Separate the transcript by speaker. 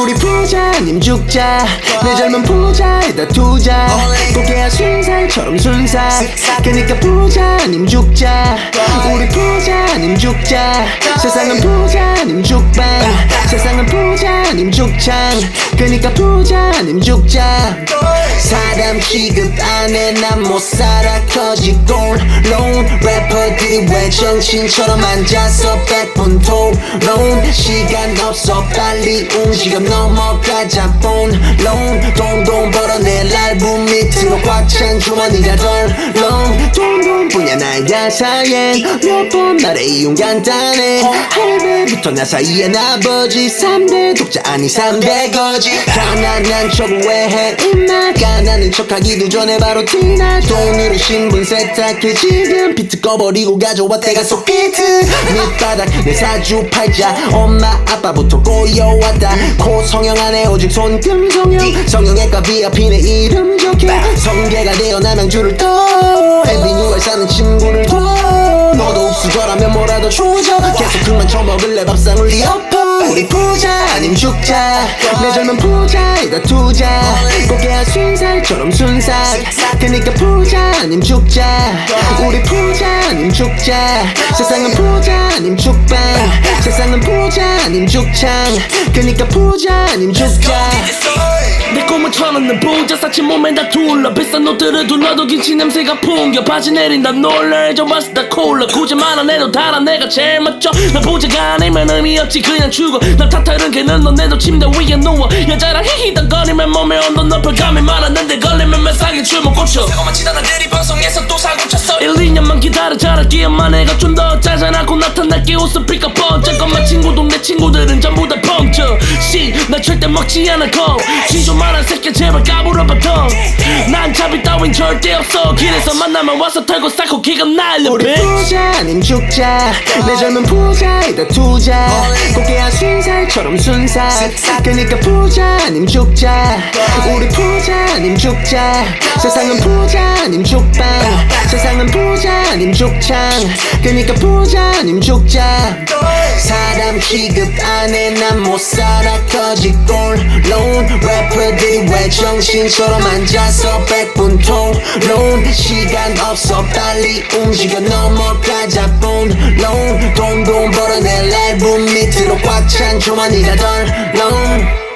Speaker 1: 우리 부자님 죽자 내 젊은 부자에다 투자 꽃게야 순살처럼 순삭 그니까 부자님 죽자 우리 부자님 죽자 세상은 부자님 죽방 세상은 부자님 죽창 그니까 부자님 죽자 사람 취급 안해 난 못살아 커지 꼴론 래퍼들이 왜 정신처럼 앉아서 100분 토론 시간 없어 빨리 움직여 넘어가자 본론 돈돈 벌어내 라이브 밑으로 꽉 찬 주머니가 덜렁 돈뿐이야 나의 가사엔 몇 번 말해 이용 간단해 할배부터 나 사이엔 아버지 3대 독자 아니 3대 거지 가난한 척 왜 해 임마 가난한 척하기도 전에 바로 티나 돈으로 신분 세탁해 지금 비트 꺼버리고 가져와 때가 속 비트 밑바닥 내 사주팔자 엄마 아빠부터 꼬여왔다 코 성형 안에 오직 손금 성형 성형외과 VIP 내 이름 적혀 성계가 되어 남양주를 떠 에비뉴에 사는 친구를 둬 너도 옥수저라면 뭐라도 조져 계속 그만 처먹을래 밥상을 네 엎어 우리 부자 아님 죽자 내 젊은 부자에다 투자 꽃게야 순살처럼 순삭 그니까 부자 아님 죽자 우리 부자 아님 죽자 세상은 부자 아님 죽방 세상은 부자 아님 죽창 그니까 부자 아님 죽자
Speaker 2: 내 꿈은 천없는 부자 사치 몸에 다 둘러 비싼 옷들을 둘러도 김치 냄새가 풍겨 바지 내린다 놀래 저 맛은 다 콜라 굳이 말아내도 달아 내가 제일 멋져 나 부자가 아니면 의미 없지 그냥 죽어 나 탓하는 걔는 너네도 침대 위에 누워 여자랑 히히덕거리면 몸에 온도 높여 감이 많았는데 걸리면 매상에 춤을 꽂혀 새거만 치다 나들이 방송에서 또 사고 쳤어 1, 2년만 기다려 자라기에만 해가 좀 더 짜증나고 나타날게 웃음 피가 번쩍 엄마 친구 동네 친구들은 전부 다 펑쳐 나 절대 먹지 않을 거 지좀 말한 새끼 제발 까불어봐 난 잡이 따윈 절대 없어 길에서 만나면 와서 털고 쌓고 기가 날려
Speaker 1: 우리 부자 아님 죽자 내 젊은 부자에다 투자 꽃게야 순살처럼 순삭 그니까 부자 아님 죽자 우리 부자 아님 죽자 세상은 부자 아님 죽방 세상은 부자 아님 죽창 그니까 부자 아님 죽자 사람 취급 안해 난 못살아 커지 꼴론 래퍼들이 왜 정신처럼 앉아서 100분 토론 시간 없어 빨리 움직여 넘어가자 본론 돈돈 벌어내 라이브 밑으로 꽉 찬 주머니가 덜렁